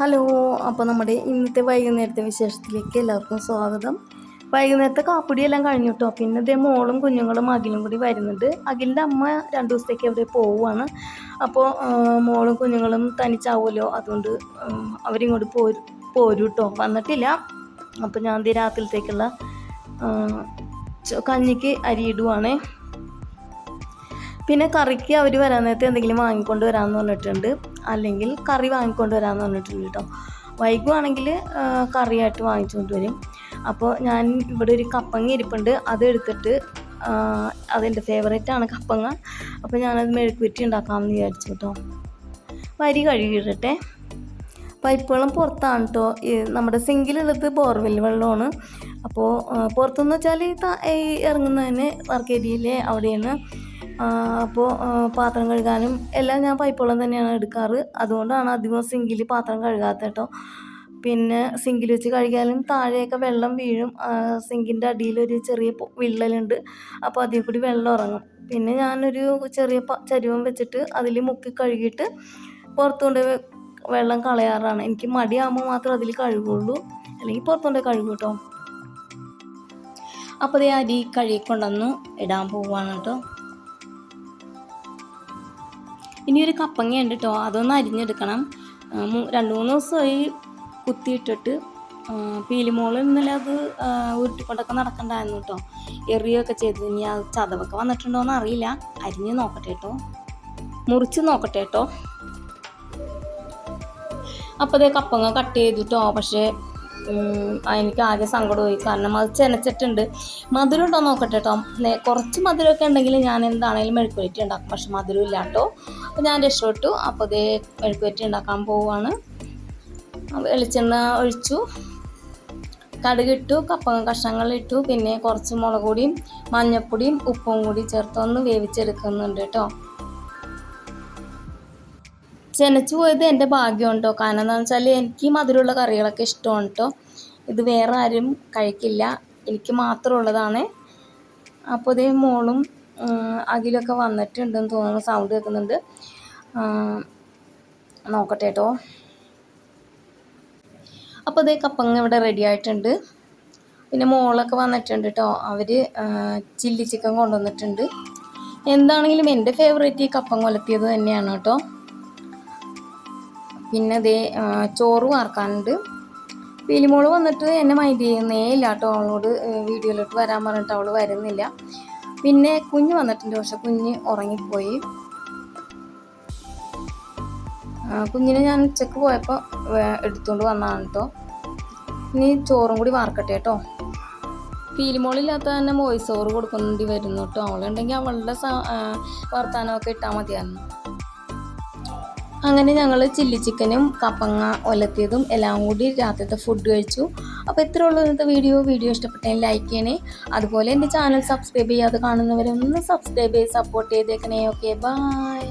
Hello. അപ്പോൾ നമ്മുടെ ഇന്നത്തെ വൈകുന്നേരത്തെ വിശേഷത്തിലേക്ക് എല്ലാവർക്കും സ്വാഗതം. വൈകുന്നേരത്തെ കാപ്പിടിയെല്ലാം കഴിഞ്ഞു കേട്ടോ. പിന്നെ ഇതേ മോളും കുഞ്ഞുങ്ങളും അഖിലും കൂടി വരുന്നുണ്ട്. അഖിലിൻ്റെ അമ്മ 2 ദിവസത്തേക്ക് അവിടെ പോവുകയാണ്. അപ്പോൾ മോളും കുഞ്ഞുങ്ങളും തനിച്ചാവുമല്ലോ, അതുകൊണ്ട് അവരിങ്ങോട്ട് പോരും കേട്ടോ. വന്നിട്ടില്ല. അപ്പോൾ ഞാൻ രാത്രിയിലത്തേക്കുള്ള കഞ്ഞിക്ക് അരിയിടുവാണേ. പിന്നെ കറിക്ക് അവർ വരാൻ നേരത്തെ എന്തെങ്കിലും വാങ്ങിക്കൊണ്ട് വരാമെന്ന് പറഞ്ഞിട്ടുണ്ട്, അല്ലെങ്കിൽ കറി വാങ്ങിക്കൊണ്ട് വരാമെന്ന് പറഞ്ഞിട്ടുണ്ട് കേട്ടോ. വൈകുവാണെങ്കിൽ കറിയായിട്ട് വാങ്ങിച്ചുകൊണ്ട് വരും. അപ്പോൾ ഞാൻ ഇവിടെ ഒരു കപ്പങ്ങ ഇരിപ്പുണ്ട്, അതെടുത്തിട്ട് അതെൻ്റെ ഫേവറേറ്റാണ് കപ്പങ്ങ. അപ്പോൾ ഞാനത് മെഴുക്കുവരട്ടി ഉണ്ടാക്കാമെന്ന് വിചാരിച്ചു കേട്ടോ. വരി കഴുകിയിടട്ടെ. പൈപ്പ് വെള്ളം പുറത്താണ് കേട്ടോ. നമ്മുടെ സിങ്കിലുള്ളത് ബോർവെൽ വെള്ളമാണ്. അപ്പോൾ പുറത്തുനിന്ന് വെച്ചാൽ ഇറങ്ങുന്നതിന് വർക്കേരിയയിലെ അവിടെയാണ്. അപ്പോൾ പാത്രം കഴുകാനും എല്ലാം ഞാൻ പൈപ്പ് വെള്ളം തന്നെയാണ് എടുക്കാറ്. അതുകൊണ്ടാണ് അധികം സിങ്കിൽ പാത്രം കഴുകാത്ത കേട്ടോ. പിന്നെ സിങ്കിൽ വെച്ച് കഴുകിയാലും താഴെയൊക്കെ വെള്ളം വീഴും. സിങ്കിൻ്റെ അടിയിലൊരു ചെറിയ വിള്ളലുണ്ട്, അപ്പോൾ അതിൽ കൂടി വെള്ളം ഇറങ്ങും. പിന്നെ ഞാനൊരു ചെറിയ ചരുവം വെച്ചിട്ട് അതിൽ മുക്കി കഴുകിയിട്ട് പുറത്തുകൊണ്ട് വെള്ളം കളയാറാണ്. എനിക്ക് മടിയാകുമ്പോൾ മാത്രം അതിൽ കഴുകുള്ളൂ, അല്ലെങ്കിൽ പുറത്തുകൊണ്ട് കഴുകും കേട്ടോ. അപ്പോൾ ഈ അരി കഴുകിക്കൊണ്ടൊന്ന് ഇടാൻ പോവുകയാണ് കേട്ടോ. ഇനിയൊരു കപ്പങ്ങയുണ്ട് കേട്ടോ, അതൊന്ന് അരിഞ്ഞെടുക്കണം. 2-3 ദിവസമായി കുത്തിയിട്ടിട്ട്. പീലിമോള് ഇന്നലെ അത് ഉരുട്ടിക്കൊണ്ടൊക്കെ നടക്കണ്ടായിരുന്നു കേട്ടോ. എറിയൊക്കെ ചെയ്ത്. ഇനി ആ ചതവൊക്കെ വന്നിട്ടുണ്ടോയെന്ന് അറിയില്ല. അരിഞ്ഞ് നോക്കട്ടെ കേട്ടോ, മുറിച്ച് നോക്കട്ടെ കേട്ടോ. അപ്പോൾ അതേ കപ്പങ്ങ കട്ട് ചെയ്തു കേട്ടോ. പക്ഷേ എനിക്ക് ആകെ സങ്കടമായി, കാരണം അത് ചെനച്ചിട്ടുണ്ട്. മധുരം ഉണ്ടോ നോക്കട്ടെ കേട്ടോ. കുറച്ച് മധുരമൊക്കെ ഉണ്ടെങ്കിൽ ഞാൻ എന്താണെങ്കിലും മെഴുക്കുവരട്ടി ഉണ്ടാക്കും, പക്ഷെ മധുരം ഇല്ല കേട്ടോ. അപ്പോൾ ഞാൻ രക്ഷപ്പെട്ടു. അപ്പോൾ അതേ മെഴുക്കുവരട്ടി ഉണ്ടാക്കാൻ പോവുകയാണ്. വെളിച്ചെണ്ണ ഒഴിച്ചു, കടുകിട്ടു, കപ്പങ്ങ കഷ്ണങ്ങളിട്ടു, പിന്നെ കുറച്ച് മുളക് പൊടിയും മഞ്ഞൾപ്പൊടിയും ഉപ്പും കൂടി ചേർത്തൊന്ന് വേവിച്ചെടുക്കുന്നുണ്ട് കേട്ടോ. ചെനച്ചു പോയത് എൻ്റെ ഭാഗ്യം കേട്ടോ. കാരണം എന്താണെന്ന് വെച്ചാൽ എനിക്ക് മധുരമുള്ള കറികളൊക്കെ ഇഷ്ടമാണ് കേട്ടോ. ഇത് വേറെ ആരും കഴിക്കില്ല, എനിക്ക് മാത്രമുള്ളതാണ്. അപ്പോൾ ഇതേ മോളും അഖിലൊക്കെ വന്നിട്ടുണ്ടെന്ന് തോന്നുന്നു, സൗണ്ട് കേൾക്കുന്നുണ്ട്. നോക്കട്ടെ കേട്ടോ. അപ്പോൾ ഇതേ കപ്പങ്ങ ഇവിടെ റെഡി ആയിട്ടുണ്ട്. പിന്നെ മോളൊക്കെ വന്നിട്ടുണ്ട് കേട്ടോ. അവർ ചില്ലി ചിക്കൻ കൊണ്ടുവന്നിട്ടുണ്ട്. എന്താണെങ്കിലും എൻ്റെ ഫേവറേറ്റ് ഈ കപ്പങ്ങ ഒലത്തിയത് തന്നെയാണ് കേട്ടോ. പിന്നെ അതേ ചോറ് വാർക്കാനുണ്ട്. പീലിമോള് വന്നിട്ട് എന്നെ മൈൻഡ് ചെയ്യുന്നേ ഇല്ല കേട്ടോ. അവളോട് വീഡിയോയിലോട്ട് വരാൻ പറഞ്ഞിട്ട് അവൾ വരുന്നില്ല. പിന്നെ കുഞ്ഞ് വന്നിട്ടുണ്ട്, പക്ഷെ കുഞ്ഞ് ഉറങ്ങിപ്പോയി. കുഞ്ഞിനെ ഞാൻ ഉച്ചക്ക് പോയപ്പോൾ എടുത്തുകൊണ്ട് വന്നതാണ് കേട്ടോ. ഇനി ചോറും കൂടി വാർക്കട്ടെ കേട്ടോ. പീലിമോളില്ലാത്ത തന്നെ വോയിസ് ഓവർ കൊടുക്കേണ്ടി വരുന്നു കേട്ടോ. അവളുണ്ടെങ്കിൽ അവളുടെ വർത്താനമൊക്കെ ഇട്ടാൽ മതിയായിരുന്നു. അങ്ങനെ ഞങ്ങൾ ചില്ലി ചിക്കനും കപ്പങ്ങ ഒലത്തിയതും എല്ലാം കൂടി രാത്രിത്തെ ഫുഡ് കഴിച്ചു. അപ്പോൾ ഇത്രേ ഉള്ളൂ ഇന്നത്തെ വീഡിയോ ഇഷ്ടപ്പെട്ടെങ്കിൽ ലൈക്ക് ചെയ്യണേ. അതുപോലെ എൻ്റെ ചാനൽ സബ്സ്ക്രൈബ് ചെയ്യാതെ കാണുന്നവരൊന്ന് സബ്സ്ക്രൈബ് ചെയ്ത് സപ്പോർട്ട് ചെയ്തേക്കണേ. Okay, by.